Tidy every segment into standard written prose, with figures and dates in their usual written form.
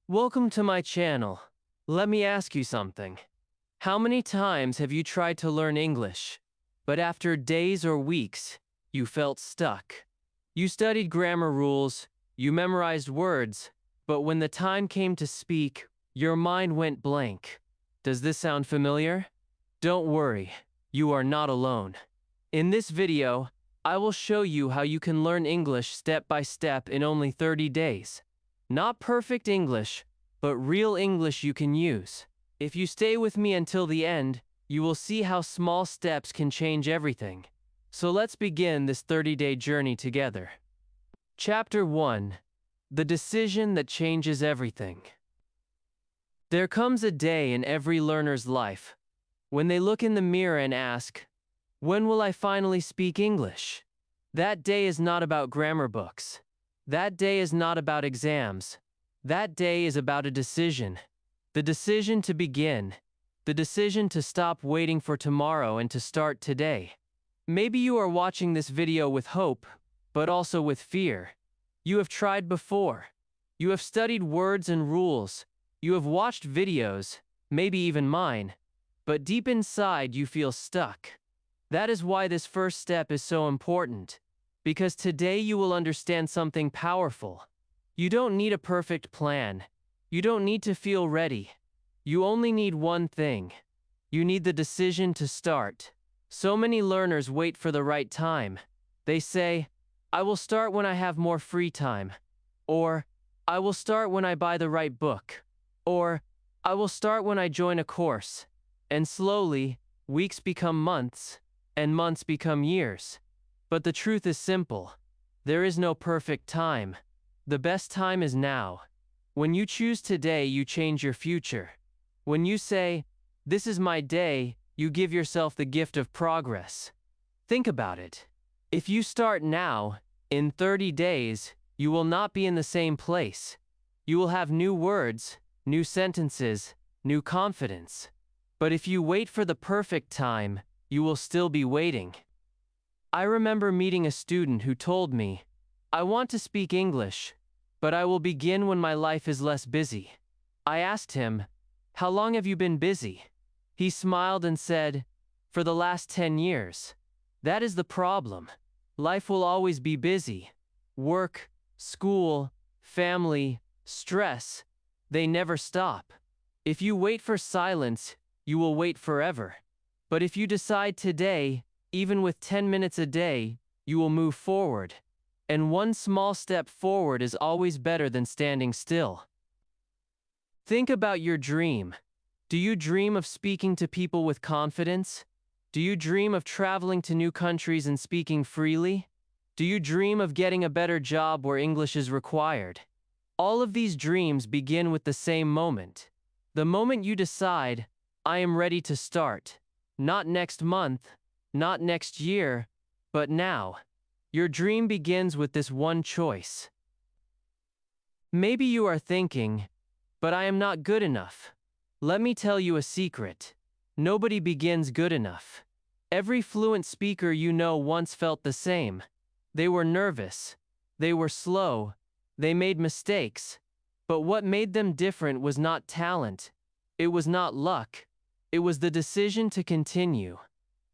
Welcome to my channel. Let me ask you something. How many times have you tried to learn English, but after days or weeks, you felt stuck? You studied grammar rules, you memorized words, but when the time came to speak, your mind went blank. Does this sound familiar? Don't worry, you are not alone. In this video, I will show you how you can learn English step by step in only 30 days. Not perfect English, but real English you can use. If you stay with me until the end, you will see how small steps can change everything. So let's begin this 30-day journey together. Chapter 1. The Decision That Changes Everything. There comes a day in every learner's life when they look in the mirror and ask, "When will I finally speak English?" That day is not about grammar books. That day is not about exams. That day is about a decision. The decision to begin. The decision to stop waiting for tomorrow and to start today. Maybe you are watching this video with hope, but also with fear. You have tried before. You have studied words and rules. You have watched videos, maybe even mine, but deep inside you feel stuck. That is why this first step is so important, because today you will understand something powerful. You don't need a perfect plan. You don't need to feel ready. You only need one thing. You need the decision to start. So many learners wait for the right time. They say, "I will start when I have more free time," or "I will start when I buy the right book," or "I will start when I join a course." And slowly, weeks become months, and months become years. But the truth is simple. There is no perfect time. The best time is now. When you choose today, you change your future. When you say, "This is my day," you give yourself the gift of progress. Think about it. If you start now, in 30 days, you will not be in the same place. You will have new words, new sentences, new confidence. But if you wait for the perfect time, you will still be waiting. I remember meeting a student who told me, "I want to speak English, but I will begin when my life is less busy." I asked him, "How long have you been busy?" He smiled and said, "For the last 10 years. That is the problem. Life will always be busy. Work, school, family, stress, they never stop. If you wait for silence, you will wait forever. But if you decide today, even with 10 minutes a day, you will move forward. And one small step forward is always better than standing still." Think about your dream. Do you dream of speaking to people with confidence? Do you dream of traveling to new countries and speaking freely? Do you dream of getting a better job where English is required? All of these dreams begin with the same moment. The moment you decide, "I am ready to start." Not next month, not next year, but now. Your dream begins with this one choice. Maybe you are thinking, "But I am not good enough." Let me tell you a secret. Nobody begins good enough. Every fluent speaker you know once felt the same. They were nervous. They were slow. They made mistakes. But what made them different was not talent. It was not luck. It was the decision to continue.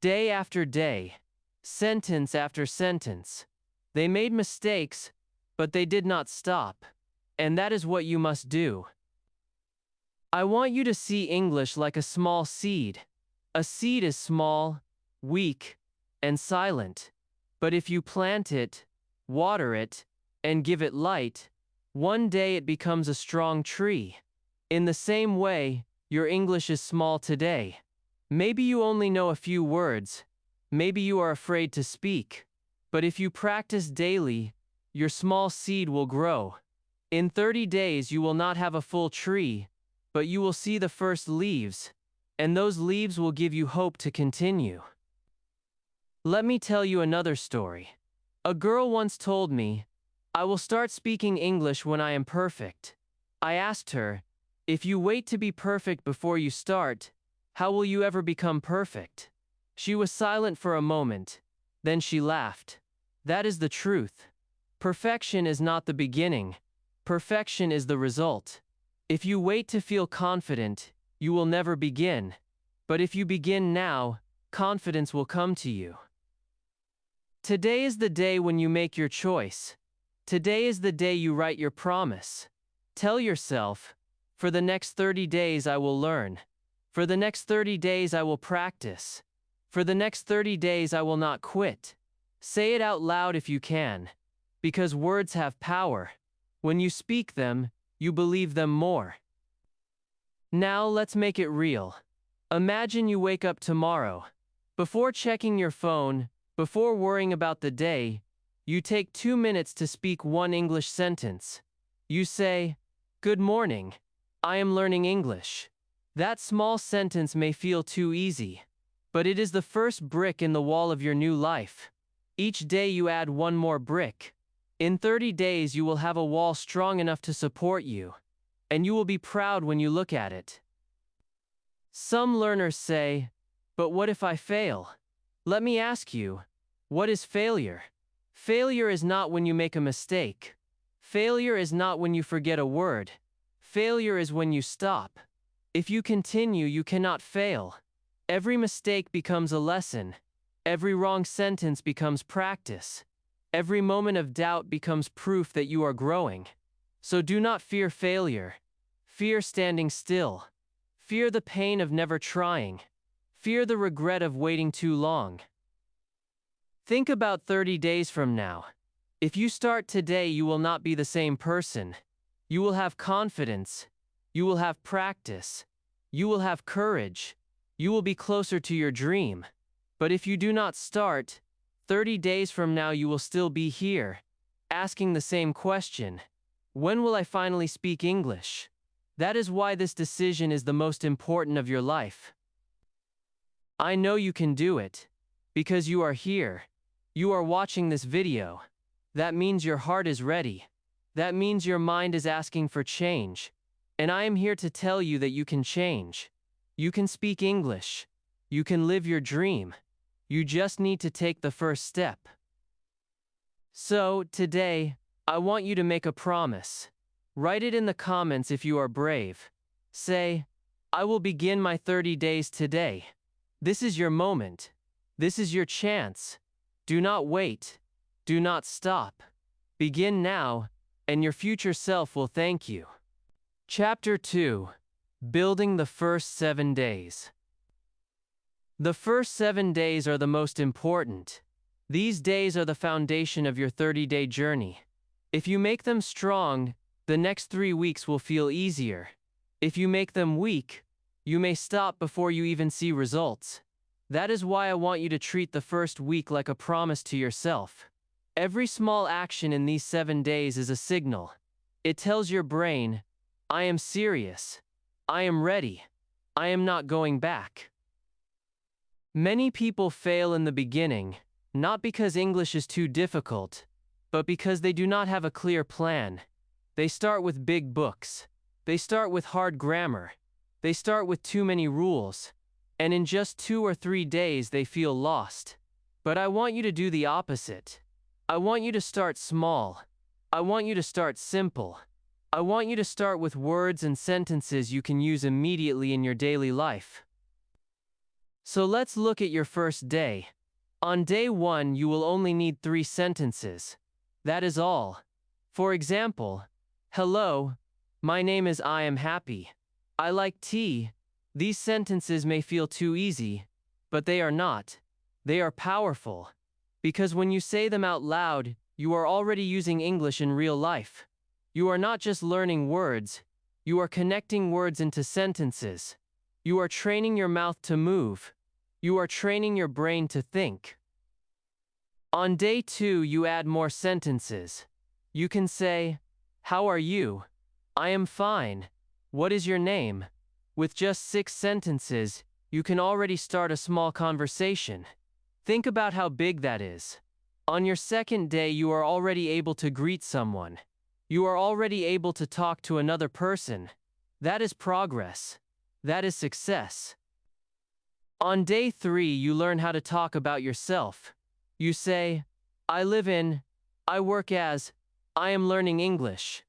Day after day. Sentence after sentence. They made mistakes, but they did not stop. And that is what you must do. I want you to see English like a small seed. A seed is small, weak, and silent. But if you plant it, water it, and give it light, one day it becomes a strong tree. In the same way, your English is small today. Maybe you only know a few words. Maybe you are afraid to speak. But if you practice daily, your small seed will grow. In 30 days you will not have a full tree, but you will see the first leaves, and those leaves will give you hope to continue. Let me tell you another story. A girl once told me, "I will start speaking English when I am perfect." I asked her, "If you wait to be perfect before you start, how will you ever become perfect?" She was silent for a moment, then she laughed. That is the truth. Perfection is not the beginning. Perfection is the result. If you wait to feel confident, you will never begin. But if you begin now, confidence will come to you. Today is the day when you make your choice. Today is the day you write your promise. Tell yourself, for the next 30 days I will learn. For the next 30 days I will practice. For the next 30 days I will not quit. Say it out loud if you can. Because words have power. When you speak them, you believe them more. Now let's make it real. Imagine you wake up tomorrow. Before checking your phone, before worrying about the day, you take 2 minutes to speak one English sentence. You say, "Good morning. I am learning English." That small sentence may feel too easy, but it is the first brick in the wall of your new life. Each day you add one more brick. In 30 days you will have a wall strong enough to support you, and you will be proud when you look at it. Some learners say, "But what if I fail?" Let me ask you, what is failure? Failure is not when you make a mistake. Failure is not when you forget a word. Failure is when you stop. If you continue, you cannot fail. Every mistake becomes a lesson. Every wrong sentence becomes practice. Every moment of doubt becomes proof that you are growing. So do not fear failure. Fear standing still. Fear the pain of never trying. Fear the regret of waiting too long. Think about 30 days from now. If you start today, you will not be the same person. You will have confidence. You will have practice. You will have courage. You will be closer to your dream. But if you do not start, 30 days from now you will still be here, asking the same question. When will I finally speak English? That is why this decision is the most important of your life. I know you can do it, because you are here. You are watching this video. That means your heart is ready. That means your mind is asking for change. And I am here to tell you that you can change. You can speak English. You can live your dream. You just need to take the first step. So, today, I want you to make a promise. Write it in the comments if you are brave. Say, "I will begin my 30 days today." This is your moment. This is your chance. Do not wait. Do not stop. Begin now, and your future self will thank you. Chapter 2. Building the first 7 days. The first 7 days are the most important. These days are the foundation of your 30-day journey. If you make them strong, the next 3 weeks will feel easier. If you make them weak, you may stop before you even see results. That is why I want you to treat the first week like a promise to yourself. Every small action in these 7 days is a signal. It tells your brain, "I am serious. I am ready. I am not going back." Many people fail in the beginning, not because English is too difficult, but because they do not have a clear plan. They start with big books. They start with hard grammar. They start with too many rules. And in just 2 or 3 days they feel lost. But I want you to do the opposite. I want you to start small. I want you to start simple. I want you to start with words and sentences you can use immediately in your daily life. So let's look at your first day. On day 1, you will only need 3 sentences. That is all. For example, "Hello, my name is I am happy. I like tea." These sentences may feel too easy, but they are not. They are powerful. Because when you say them out loud, you are already using English in real life. You are not just learning words, you are connecting words into sentences. You are training your mouth to move. You are training your brain to think. On day 2, you add more sentences. You can say, "How are you? I am fine. What is your name?" With just 6 sentences, you can already start a small conversation. Think about how big that is. On your second day, you are already able to greet someone. You are already able to talk to another person. That is progress. That is success. On day 3, you learn how to talk about yourself. You say, "I live in, I work as, I am learning English."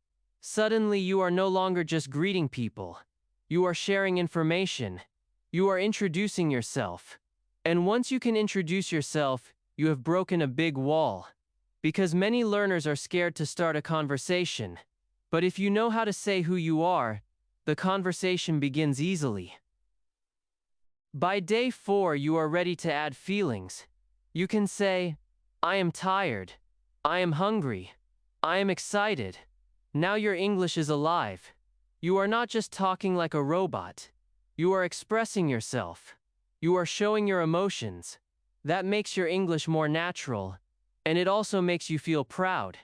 Suddenly, you are no longer just greeting people. You are sharing information. You are introducing yourself. And once you can introduce yourself, you have broken a big wall. Because many learners are scared to start a conversation. But if you know how to say who you are, the conversation begins easily. By day 4, you are ready to add feelings. You can say, I am tired. I am hungry. I am excited. Now your English is alive. You are not just talking like a robot. You are expressing yourself. You are showing your emotions. That makes your English more natural, and it also makes you feel proud.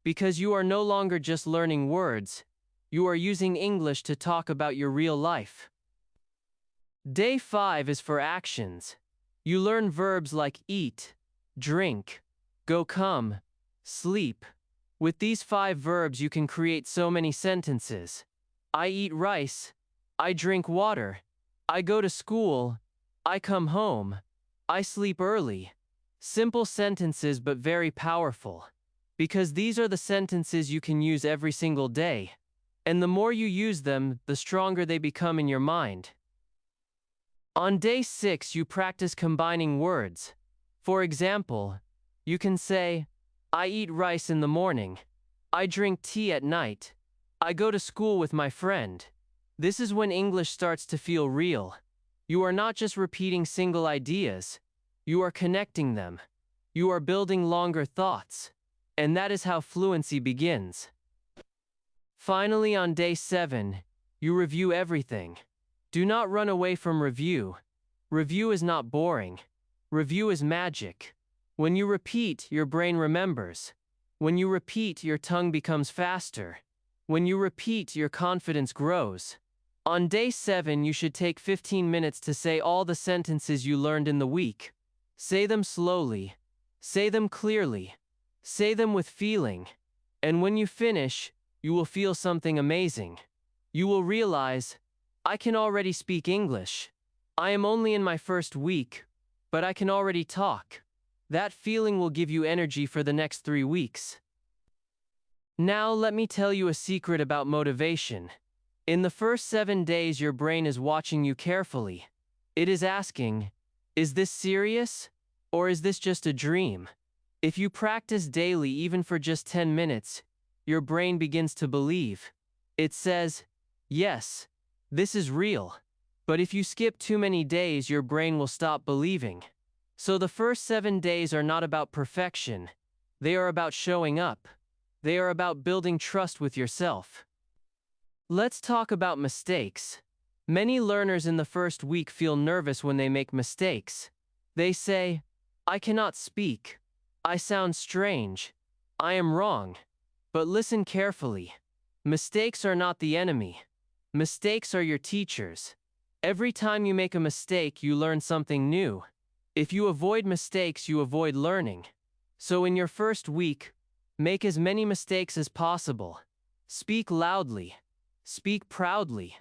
Because you are no longer just learning words, you are using English to talk about your real life. Day 5 is for actions. You learn verbs like eat, drink, go come, sleep. With these 5 verbs you can create so many sentences. I eat rice, I drink water, I go to school, I come home, I sleep early. Simple sentences but very powerful. Because these are the sentences you can use every single day. And the more you use them, the stronger they become in your mind. On day 6, you practice combining words. For example, you can say, I eat rice in the morning. I drink tea at night. I go to school with my friend. This is when English starts to feel real. You are not just repeating single ideas. You are connecting them. You are building longer thoughts. And that is how fluency begins. Finally, on day 7, you review everything. Do not run away from review. Review is not boring. Review is magic. When you repeat, your brain remembers. When you repeat, your tongue becomes faster. When you repeat, your confidence grows. On day 7, you should take 15 minutes to say all the sentences you learned in the week. Say them slowly. Say them clearly. Say them with feeling. And when you finish, you will feel something amazing. You will realize, I can already speak English. I am only in my first week, but I can already talk. That feeling will give you energy for the next 3 weeks. Now let me tell you a secret about motivation. In the first 7 days, your brain is watching you carefully. It is asking, is this serious? Or is this just a dream? If you practice daily, even for just 10 minutes, your brain begins to believe. It says, yes, this is real. But if you skip too many days, your brain will stop believing. So the first 7 days are not about perfection. They are about showing up. They are about building trust with yourself. Let's talk about mistakes. Many learners in the first week feel nervous when they make mistakes. They say, I cannot speak. I sound strange. I am wrong. But listen carefully. Mistakes are not the enemy. Mistakes are your teachers. Every time you make a mistake, you learn something new. If you avoid mistakes, you avoid learning. So in your first week, make as many mistakes as possible. Speak loudly. Speak proudly.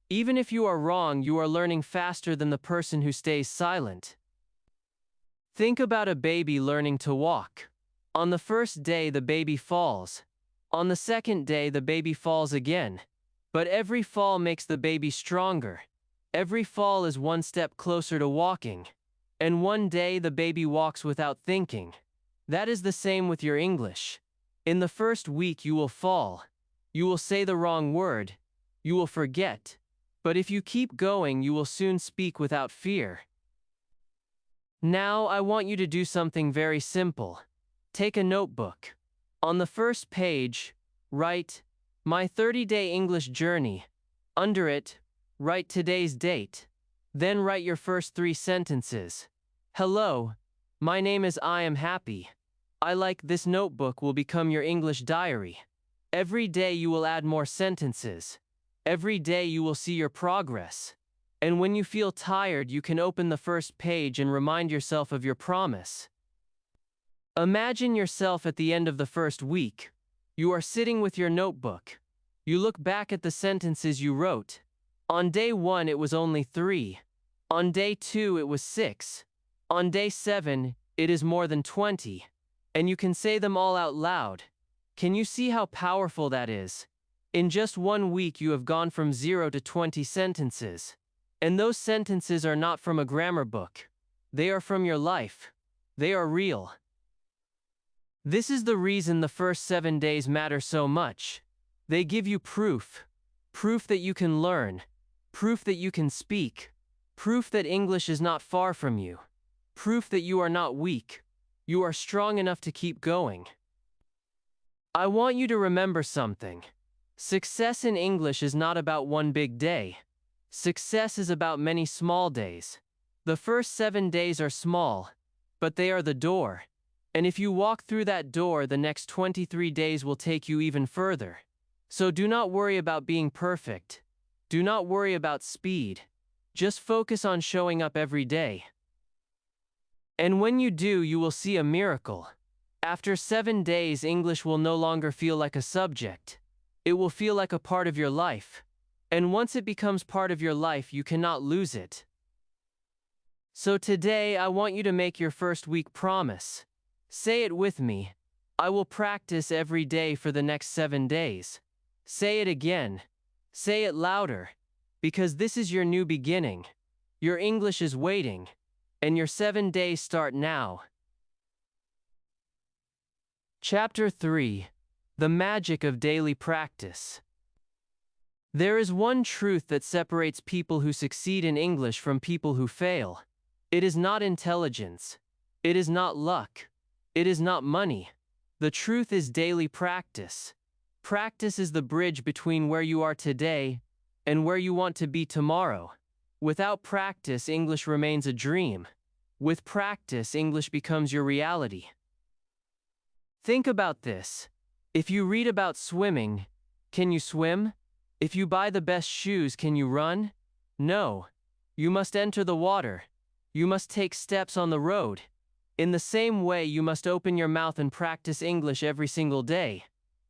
Even if you are wrong, you are learning faster than the person who stays silent. Think about a baby learning to walk. On the first day, the baby falls. On the second day, the baby falls again. But every fall makes the baby stronger. Every fall is one step closer to walking. And one day, the baby walks without thinking. That is the same with your English. In the first week, you will fall. You will say the wrong word. You will forget. But if you keep going, you will soon speak without fear. Now, I want you to do something very simple. Take a notebook. On the first page, write, My 30-Day English Journey. Under it, write today's date. Then write your first 3 sentences. Hello, my name is I am happy. I like this notebook will become your English diary. Every day you will add more sentences. Every day you will see your progress. And when you feel tired, you can open the first page and remind yourself of your promise. Imagine yourself at the end of the first week. You are sitting with your notebook. You look back at the sentences you wrote. On day 1, it was only 3. On day 2, it was 6. On day 7, it is more than 20. And you can say them all out loud. Can you see how powerful that is? In just 1 week, you have gone from 0 to 20 sentences. And those sentences are not from a grammar book. They are from your life. They are real. This is the reason the first 7 days matter so much. They give you proof. Proof that you can learn. Proof that you can speak. Proof that English is not far from you. Proof that you are not weak. You are strong enough to keep going. I want you to remember something. Success in English is not about one big day. Success is about many small days. The first 7 days are small, but they are the door. And if you walk through that door, the next 23 days will take you even further. So do not worry about being perfect. Do not worry about speed. Just focus on showing up every day. And when you do, you will see a miracle. After 7 days, English will no longer feel like a subject. It will feel like a part of your life. And once it becomes part of your life, you cannot lose it. So today, I want you to make your first week promise. Say it with me. I will practice every day for the next 7 days. Say it again. Say it louder. Because this is your new beginning. Your English is waiting. And your 7 days start now. Chapter 3. The Magic of Daily Practice. There is one truth that separates people who succeed in English from people who fail. It is not intelligence. It is not luck. It is not money. The truth is daily practice. Practice is the bridge between where you are today and where you want to be tomorrow. Without practice, English remains a dream. With practice, English becomes your reality. Think about this. If you read about swimming, can you swim? If you buy the best shoes, can you run? No. You must enter the water. You must take steps on the road. In the same way, you must open your mouth and practice English every single day.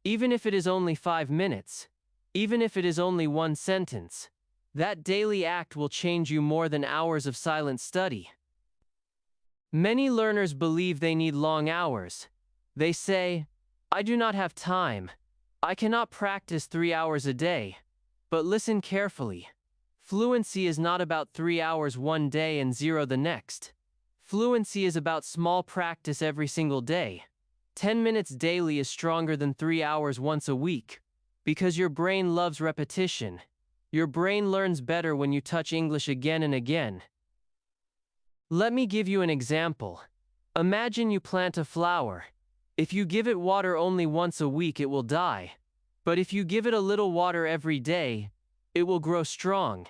Even if it is only 5 minutes. Even if it is only one sentence. That daily act will change you more than hours of silent study. Many learners believe they need long hours. They say, I do not have time. I cannot practice 3 hours a day. But listen carefully. Fluency is not about 3 hours one day and 0 the next. Fluency is about small practice every single day. 10 minutes daily is stronger than 3 hours once a week. Because your brain loves repetition. Your brain learns better when you touch English again and again. Let me give you an example. Imagine you plant a flower. If you give it water only once a week, it will die. But if you give it a little water every day, it will grow strong.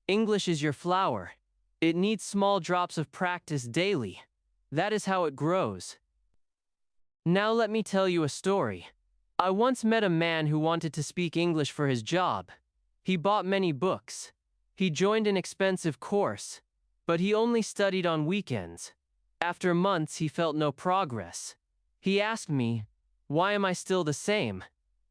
English is your flower. It needs small drops of practice daily. That is how it grows. Now let me tell you a story. I once met a man who wanted to speak English for his job. He bought many books. He joined an expensive course. But he only studied on weekends. After months, he felt no progress. He asked me, why am I still the same?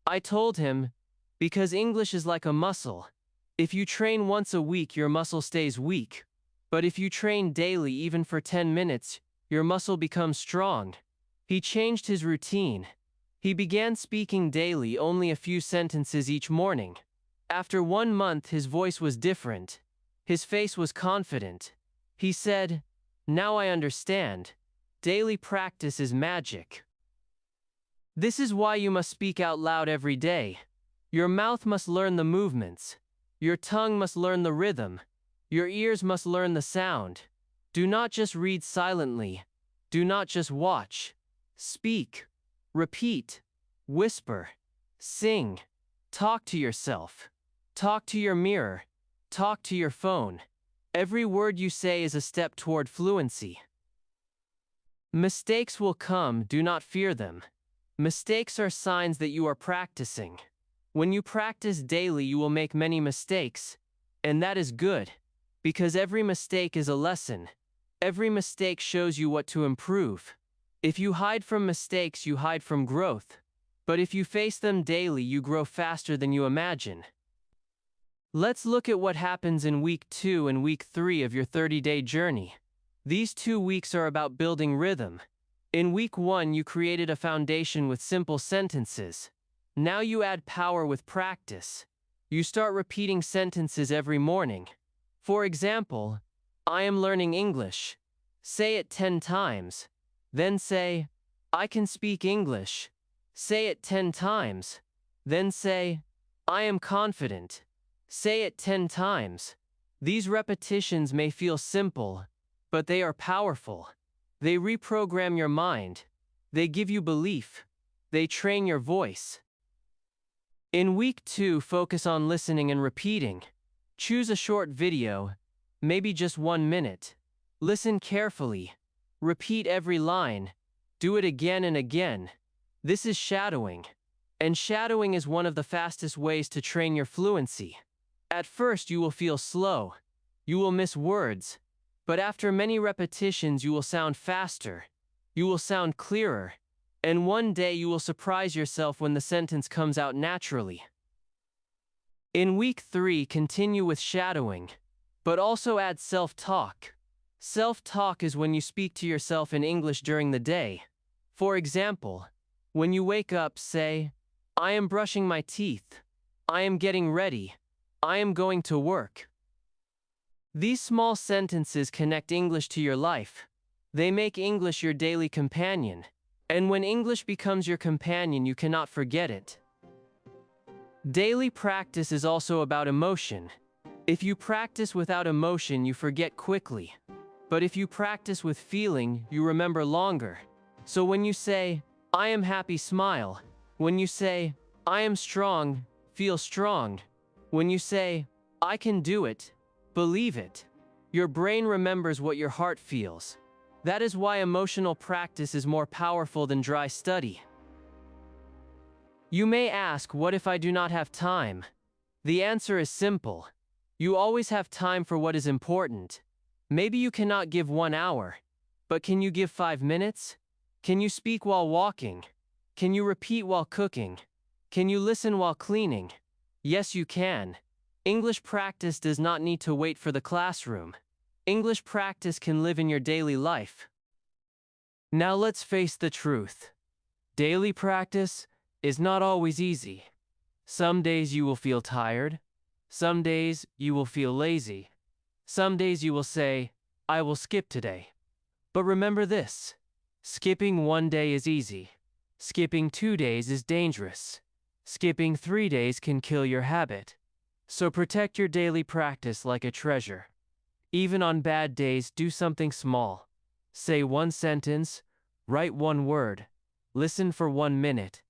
I told him, because English is like a muscle. If you train once a week, your muscle stays weak. But if you train daily, even for 10 minutes, your muscle becomes strong. He changed his routine. He began speaking daily, only a few sentences each morning. After 1 month, his voice was different. His face was confident. He said, now I understand. Daily practice is magic. This is why you must speak out loud every day. Your mouth must learn the movements. Your tongue must learn the rhythm. Your ears must learn the sound. Do not just read silently. Do not just watch. Speak. Repeat. Whisper. Sing. Talk to yourself. Talk to your mirror. Talk to your phone. Every word you say is a step toward fluency. Mistakes will come, do not fear them. Mistakes are signs that you are practicing. When you practice daily, you will make many mistakes, and that is good, because every mistake is a lesson. Every mistake shows you what to improve. If you hide from mistakes, you hide from growth. But if you face them daily, you grow faster than you imagine. Let's look at what happens in week 2 and week 3 of your 30-day journey. These 2 weeks are about building rhythm. In week 1, you created a foundation with simple sentences. Now you add power with practice. You start repeating sentences every morning. For example, I am learning English. Say it 10 times. Then say, I can speak English. Say it 10 times. Then say, I am confident. Say it 10 times. These repetitions may feel simple, but they are powerful. They reprogram your mind. They give you belief. They train your voice. In week 2, focus on listening and repeating. Choose a short video, maybe just 1 minute. Listen carefully. Repeat every line. Do it again and again. This is shadowing. And shadowing is one of the fastest ways to train your fluency. At first, you will feel slow. You will miss words. But after many repetitions, you will sound faster. You will sound clearer. And one day you will surprise yourself when the sentence comes out naturally. In week 3, continue with shadowing, but also add self-talk. Self-talk is when you speak to yourself in English during the day. For example, when you wake up, say, I am brushing my teeth. I am getting ready. I am going to work. These small sentences connect English to your life. They make English your daily companion. And when English becomes your companion, you cannot forget it. Daily practice is also about emotion. If you practice without emotion, you forget quickly. But if you practice with feeling, you remember longer. So when you say, I am happy, smile. When you say, I am strong, feel strong. When you say, I can do it, believe it. Your brain remembers what your heart feels. That is why emotional practice is more powerful than dry study. You may ask, what if I do not have time? The answer is simple. You always have time for what is important. Maybe you cannot give 1 hour, but can you give 5 minutes? Can you speak while walking? Can you repeat while cooking? Can you listen while cleaning? Yes, you can. English practice does not need to wait for the classroom. English practice can live in your daily life. Now let's face the truth. Daily practice is not always easy. Some days you will feel tired. Some days you will feel lazy. Some days you will say, I will skip today. But remember this, skipping 1 day is easy. Skipping 2 days is dangerous. Skipping 3 days can kill your habit. So protect your daily practice like a treasure. Even on bad days, do something small. Say 1 sentence, write 1 word, listen for 1 minute.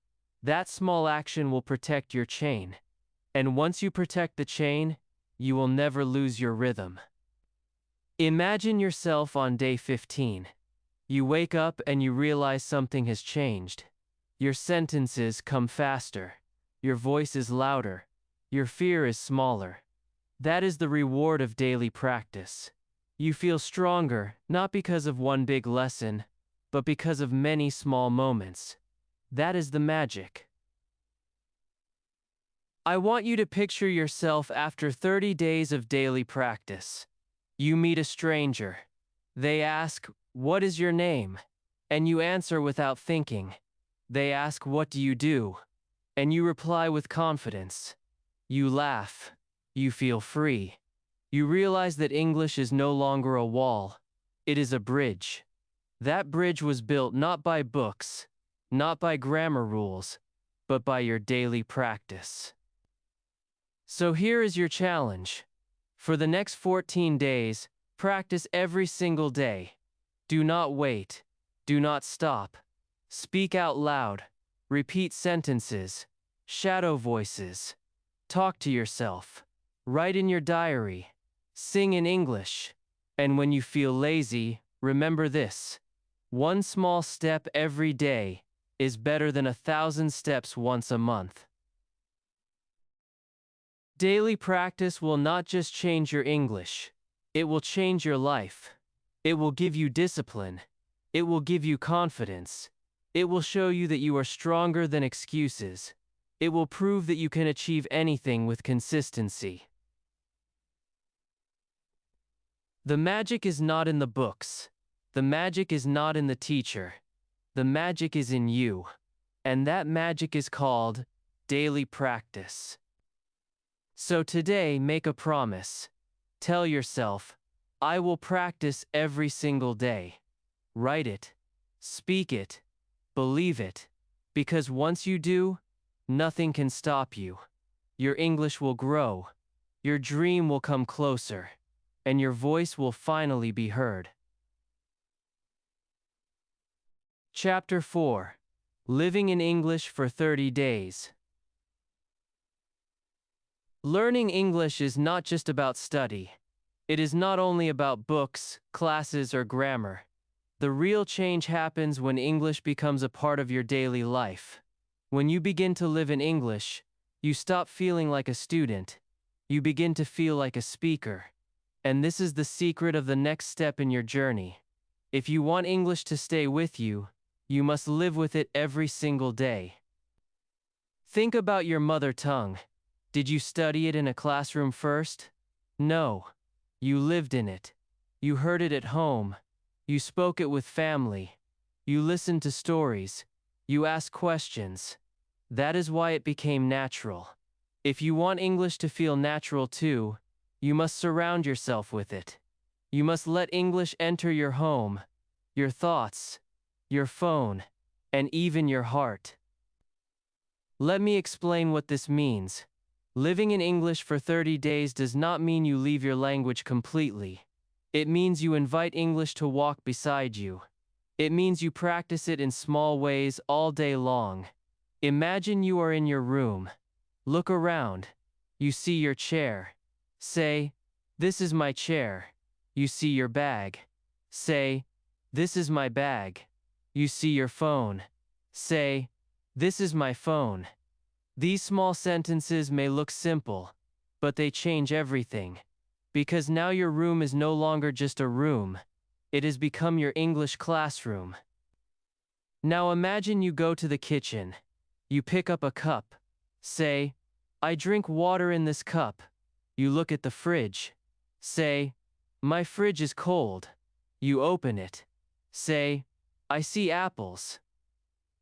That small action will protect your chain. And once you protect the chain, you will never lose your rhythm. Imagine yourself on day 15. You wake up and you realize something has changed. Your sentences come faster. Your voice is louder. Your fear is smaller. That is the reward of daily practice. You feel stronger, not because of 1 big lesson, but because of many small moments. That is the magic. I want you to picture yourself after 30 days of daily practice. You meet a stranger. They ask, what is your name? And you answer without thinking. They ask, what do you do? And you reply with confidence. You laugh. You feel free. You realize that English is no longer a wall. It is a bridge. That bridge was built not by books, not by grammar rules, but by your daily practice. So here is your challenge. For the next 14 days, practice every single day. Do not wait. Do not stop. Speak out loud. Repeat sentences. Shadow voices. Talk to yourself. Write in your diary. Sing in English. And when you feel lazy, remember this. 1 small step every day is better than 1,000 steps once a month. Daily practice will not just change your English. It will change your life. It will give you discipline. It will give you confidence. It will show you that you are stronger than excuses. It will prove that you can achieve anything with consistency. The magic is not in the books. The magic is not in the teacher. The magic is in you. And that magic is called daily practice. So today, make a promise. Tell yourself, I will practice every single day. Write it, speak it, believe it, because once you do, nothing can stop you. Your English will grow, your dream will come closer, and your voice will finally be heard. Chapter 4. Living in English for 30 days. Learning English is not just about study. It is not only about books, classes, or grammar. The real change happens when English becomes a part of your daily life. When you begin to live in English, you stop feeling like a student. You begin to feel like a speaker. And this is the secret of the next step in your journey. If you want English to stay with you, you must live with it every single day. Think about your mother tongue. Did you study it in a classroom first? No. You lived in it. You heard it at home. You spoke it with family. You listened to stories. You asked questions. That is why it became natural. If you want English to feel natural too, you must surround yourself with it. You must let English enter your home, your thoughts, your phone, and even your heart. Let me explain what this means. Living in English for 30 days does not mean you leave your language completely. It means you invite English to walk beside you. It means you practice it in small ways all day long. Imagine you are in your room. Look around. You see your chair. Say, "This is my chair." You see your bag. Say, "This is my bag." You see your phone. Say, "This is my phone." These small sentences may look simple, but they change everything. Because now your room is no longer just a room. It has become your English classroom. Now imagine you go to the kitchen. You pick up a cup. Say, "I drink water in this cup." You look at the fridge. Say, "My fridge is cold." You open it. Say, "I see apples."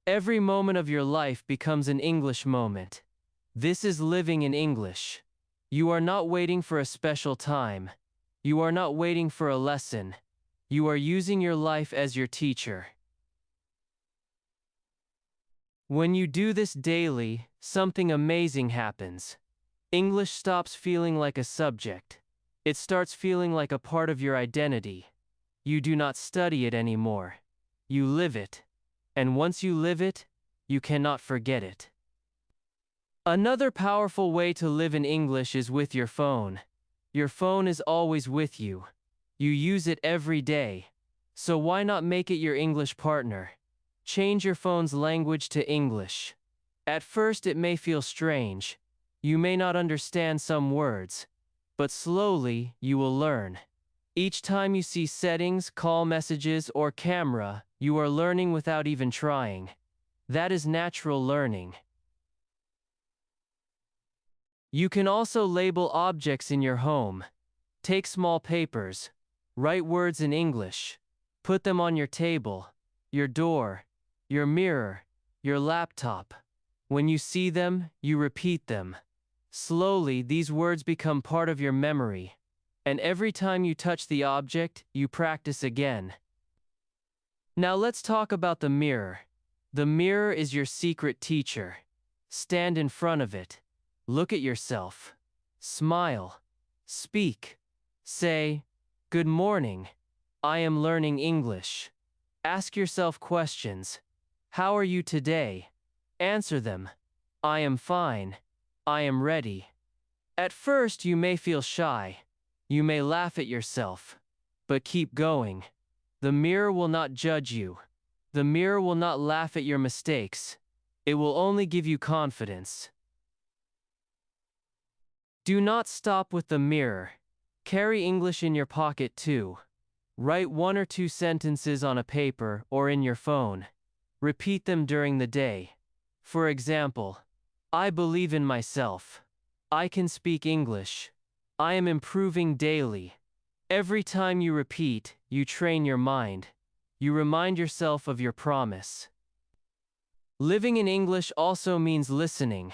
Every moment of your life becomes an English moment. This is living in English. You are not waiting for a special time. You are not waiting for a lesson. You are using your life as your teacher. When you do this daily, something amazing happens. English stops feeling like a subject. It starts feeling like a part of your identity. You do not study it anymore. You live it. And once you live it, you cannot forget it. Another powerful way to live in English is with your phone. Your phone is always with you. You use it every day. So why not make it your English partner? Change your phone's language to English. At first it may feel strange. You may not understand some words. But slowly, you will learn. Each time you see settings, call messages, or camera, you are learning without even trying. That is natural learning. You can also label objects in your home. Take small papers. Write words in English. Put them on your table, your door, your mirror, your laptop. When you see them, you repeat them. Slowly, these words become part of your memory. And every time you touch the object, you practice again. Now let's talk about the mirror. The mirror is your secret teacher. Stand in front of it. Look at yourself. Smile. Speak. Say, "Good morning. I am learning English." Ask yourself questions. How are you today? Answer them. I am fine. I am ready. At first you may feel shy. You may laugh at yourself. But keep going. The mirror will not judge you. The mirror will not laugh at your mistakes. It will only give you confidence. Do not stop with the mirror. Carry English in your pocket too. Write 1 or 2 sentences on a paper or in your phone. Repeat them during the day. For example, I believe in myself. I can speak English. I am improving daily. Every time you repeat, you train your mind. You remind yourself of your promise. Living in English also means listening.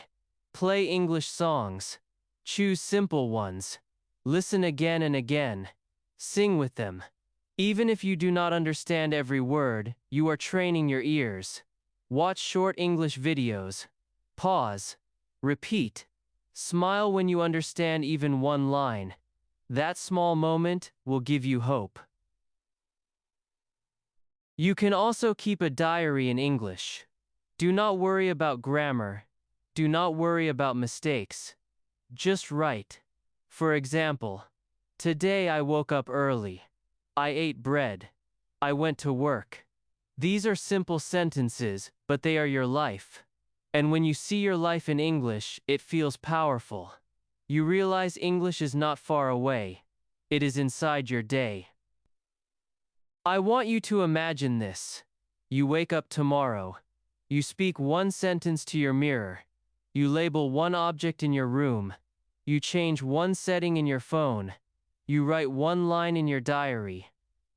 Play English songs. Choose simple ones. Listen again and again. Sing with them. Even if you do not understand every word, you are training your ears. Watch short English videos. Pause. Repeat. Smile when you understand even one line. That small moment will give you hope. You can also keep a diary in English. Do not worry about grammar. Do not worry about mistakes. Just write. For example, today I woke up early. I ate bread. I went to work. These are simple sentences, but they are your life. And when you see your life in English, it feels powerful. You realize English is not far away. It is inside your day. I want you to imagine this. You wake up tomorrow. You speak one sentence to your mirror. You label one object in your room. You change one setting in your phone. You write one line in your diary.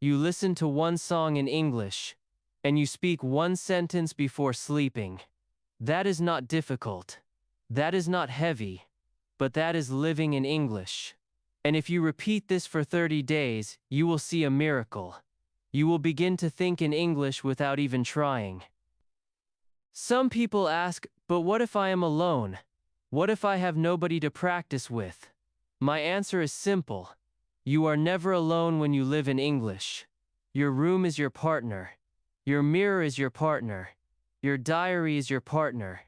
You listen to one song in English. And you speak one sentence before sleeping. That is not difficult. That is not heavy. But that is living in English. And if you repeat this for 30 days, you will see a miracle. You will begin to think in English without even trying. Some people ask, but what if I am alone? What if I have nobody to practice with? My answer is simple. You are never alone when you live in English. Your room is your partner. Your mirror is your partner. Your diary is your partner.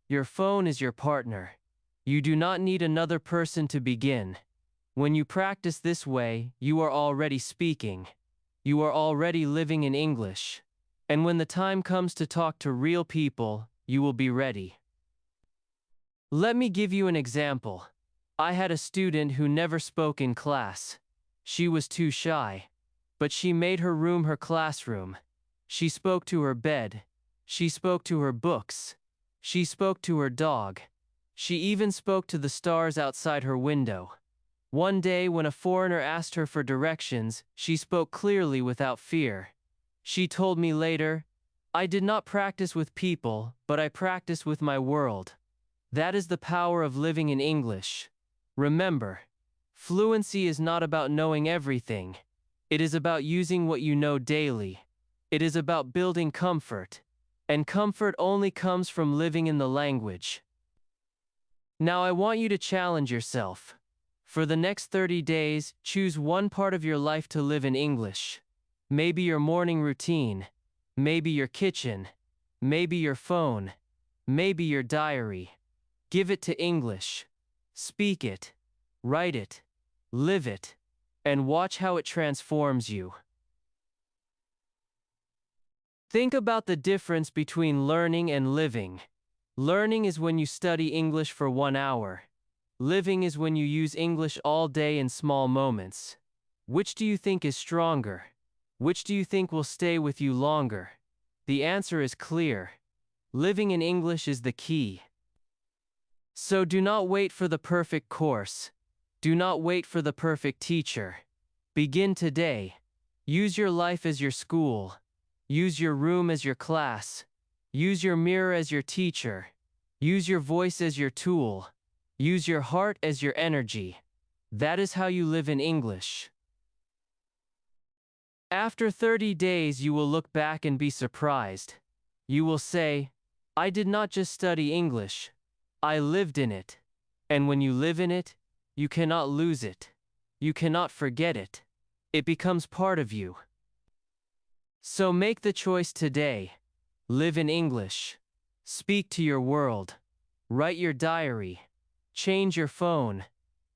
Your phone is your partner. You do not need another person to begin. When you practice this way, you are already speaking. You are already living in English. And when the time comes to talk to real people, you will be ready. Let me give you an example. I had a student who never spoke in class. She was too shy. But she made her room her classroom. She spoke to her bed. She spoke to her books. She spoke to her dog. She even spoke to the stars outside her window. One day, when a foreigner asked her for directions, she spoke clearly without fear. She told me later, "I did not practice with people, but I practiced with my world." That is the power of living in English. Remember, fluency is not about knowing everything. It is about using what you know daily. It is about building comfort. And comfort only comes from living in the language. Now I want you to challenge yourself. For the next 30 days, choose one part of your life to live in English. Maybe your morning routine. Maybe your kitchen. Maybe your phone. Maybe your diary. Give it to English. Speak it. Write it. Live it. And watch how it transforms you. Think about the difference between learning and living. Learning is when you study English for 1 hour. Living is when you use English all day in small moments. Which do you think is stronger? Which do you think will stay with you longer? The answer is clear. Living in English is the key. So do not wait for the perfect course. Do not wait for the perfect teacher. Begin today. Use your life as your school. Use your room as your class. Use your mirror as your teacher. Use your voice as your tool. Use your heart as your energy. That is how you live in English. After 30 days, you will look back and be surprised. You will say, "I did not just study English. I lived in it." And when you live in it, you cannot lose it. You cannot forget it. It becomes part of you. So make the choice today. Live in English. Speak to your world. Write your diary. Change your phone.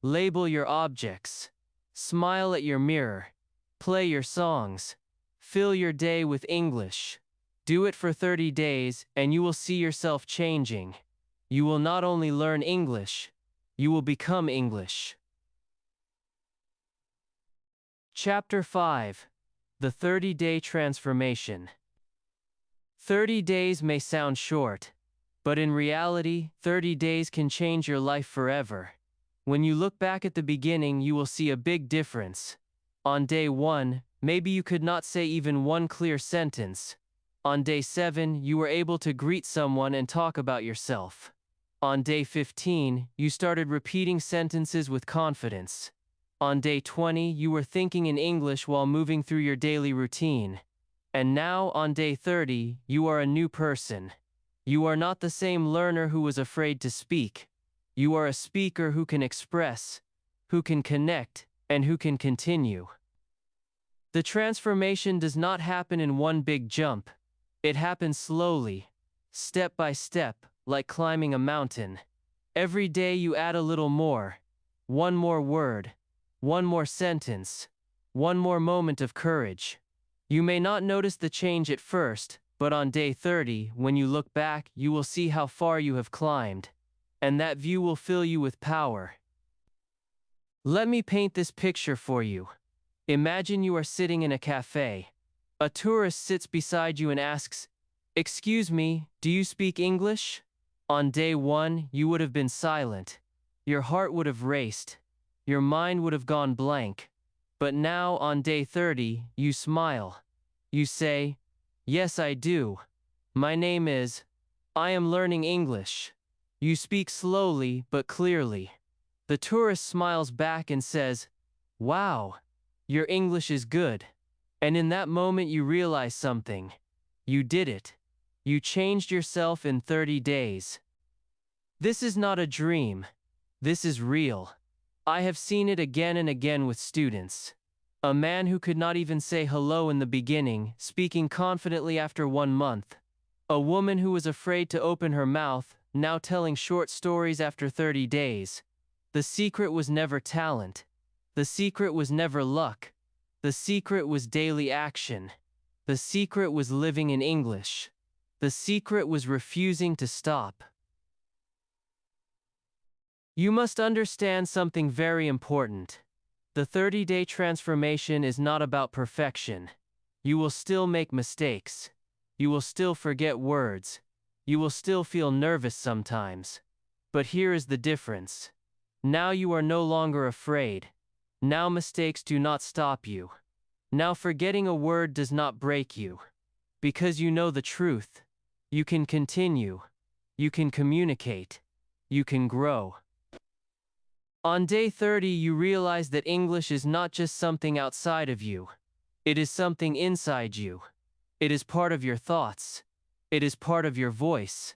Label your objects. Smile at your mirror. Play your songs. Fill your day with English. Do it for 30 days, and you will see yourself changing. You will not only learn English, you will become English. Chapter 5. The 30-Day Transformation. 30 days may sound short, but in reality, 30 days can change your life forever. When you look back at the beginning, you will see a big difference. On day 1, maybe you could not say even one clear sentence. On day 7, you were able to greet someone and talk about yourself. On day 15, you started repeating sentences with confidence. On day 20, you were thinking in English while moving through your daily routine. And now, on day 30, you are a new person. You are not the same learner who was afraid to speak. You are a speaker who can express, who can connect, and who can continue. The transformation does not happen in one big jump. It happens slowly, step by step, like climbing a mountain. Every day you add a little more. One more word, one more sentence, one more moment of courage. You may not notice the change at first, but on day 30, when you look back, you will see how far you have climbed. And that view will fill you with power. Let me paint this picture for you. Imagine you are sitting in a cafe. A tourist sits beside you and asks, "Excuse me, do you speak English?" On day 1, you would have been silent. Your heart would have raced. Your mind would have gone blank. But now, on day 30, you smile. You say, "Yes, I do. My name is. I am learning English." You speak slowly but clearly. The tourist smiles back and says, "Wow, your English is good." And in that moment you realize something. You did it. You changed yourself in 30 days. This is not a dream. This is real. I have seen it again and again with students. A man who could not even say hello in the beginning, speaking confidently after 1 month. A woman who was afraid to open her mouth, now telling short stories after 30 days. The secret was never talent. The secret was never luck. The secret was daily action. The secret was living in English. The secret was refusing to stop. You must understand something very important. The 30-day transformation is not about perfection. You will still make mistakes. You will still forget words. You will still feel nervous sometimes. But here is the difference. Now you are no longer afraid. Now mistakes do not stop you. Now forgetting a word does not break you. Because you know the truth. You can continue. You can communicate. You can grow. On day 30, you realize that English is not just something outside of you. It is something inside you. It is part of your thoughts. It is part of your voice.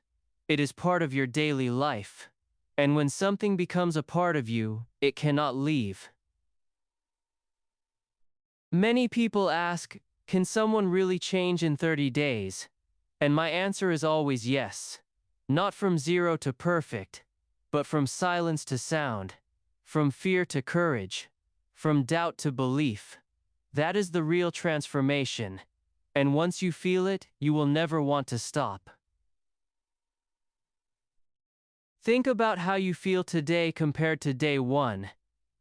It is part of your daily life. And when something becomes a part of you, it cannot leave. Many people ask, can someone really change in 30 days? And my answer is always yes. Not from 0 to perfect, but from silence to sound. From fear to courage. From doubt to belief. That is the real transformation. And once you feel it, you will never want to stop. Think about how you feel today compared to day 1.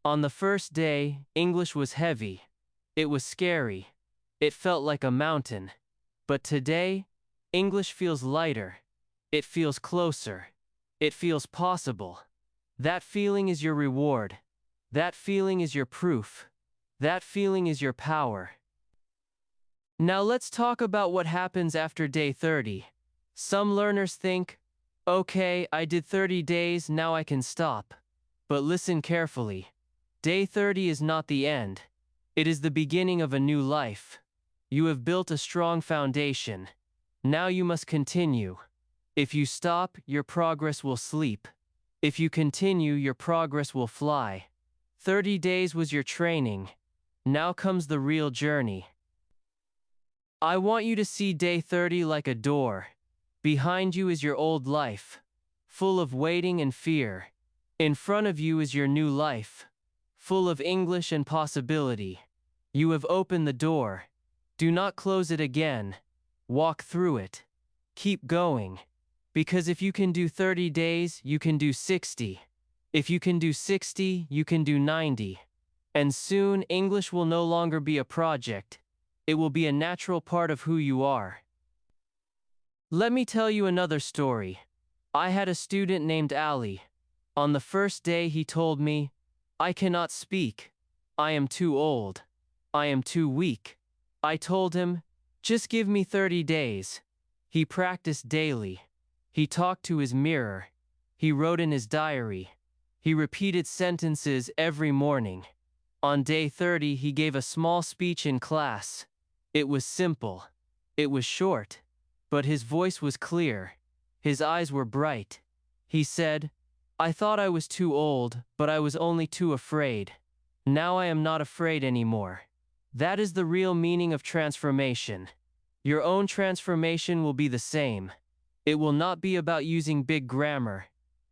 On the first day, English was heavy. It was scary. It felt like a mountain. But today, English feels lighter. It feels closer. It feels possible. That feeling is your reward. That feeling is your proof. That feeling is your power. Now let's talk about what happens after day 30. Some learners think, okay, I did 30 days, now I can stop. But listen carefully. Day 30 is not the end. It is the beginning of a new life. You have built a strong foundation. Now you must continue. If you stop, your progress will sleep. If you continue, your progress will fly. 30 days was your training. Now comes the real journey. I want you to see day 30 like a door. Behind you is your old life, full of waiting and fear. In front of you is your new life, full of English and possibility. You have opened the door. Do not close it again. Walk through it. Keep going. Because if you can do 30 days, you can do 60. If you can do 60, you can do 90. And soon, English will no longer be a project. It will be a natural part of who you are. Let me tell you another story. I had a student named Ali. On the first day he told me, "I cannot speak. I am too old. I am too weak." I told him, "Just give me 30 days. He practiced daily. He talked to his mirror. He wrote in his diary. He repeated sentences every morning. On day 30, he gave a small speech in class. It was simple. It was short. But his voice was clear. His eyes were bright. He said, "I thought I was too old, but I was only too afraid. Now I am not afraid anymore." That is the real meaning of transformation. Your own transformation will be the same. It will not be about using big grammar.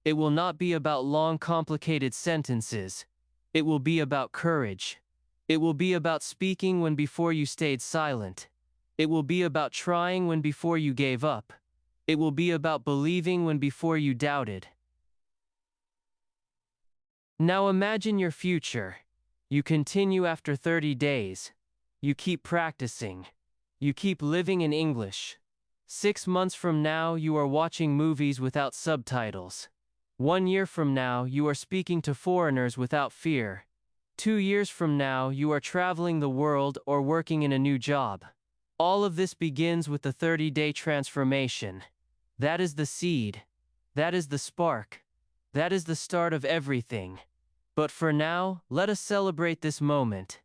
It will not be about long, complicated sentences. It will be about courage. It will be about speaking when before you stayed silent. It will be about trying when before you gave up. It will be about believing when before you doubted. Now imagine your future. You continue after 30 days. You keep practicing. You keep living in English. 6 months from now, you are watching movies without subtitles. 1 year from now, you are speaking to foreigners without fear. 2 years from now, you are traveling the world or working in a new job. All of this begins with the 30-day transformation. That is the seed. That is the spark. That is the start of everything. But for now, let us celebrate this moment.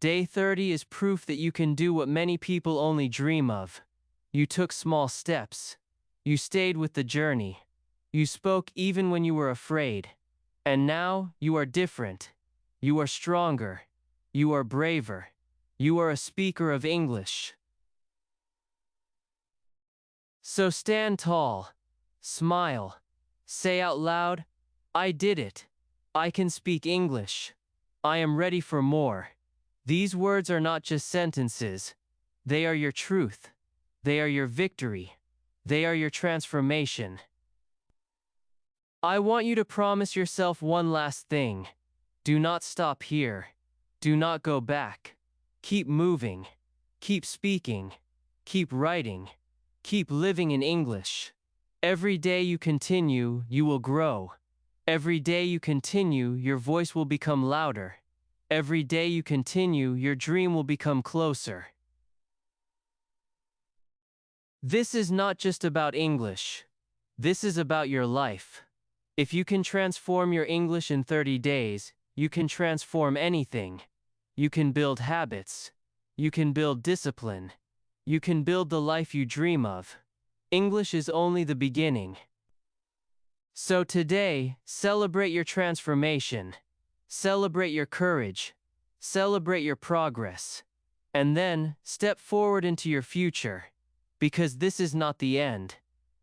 Day 30 is proof that you can do what many people only dream of. You took small steps. You stayed with the journey. You spoke even when you were afraid. And now, you are different. You are stronger. You are braver. You are a speaker of English. So stand tall. Smile. Say out loud, "I did it. I can speak English. I am ready for more." These words are not just sentences. They are your truth. They are your victory. They are your transformation. I want you to promise yourself one last thing. Do not stop here. Do not go back. Keep moving. Keep speaking. Keep writing. Keep living in English. Every day you continue, you will grow. Every day you continue, your voice will become louder. Every day you continue, your dream will become closer. This is not just about English. This is about your life. If you can transform your English in 30 days, you can transform anything. You can build habits. You can build discipline. You can build the life you dream of. English is only the beginning. So today, celebrate your transformation. Celebrate your courage. Celebrate your progress. And then, step forward into your future. Because this is not the end.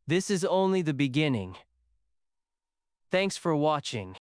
This is only the beginning. Thanks for watching.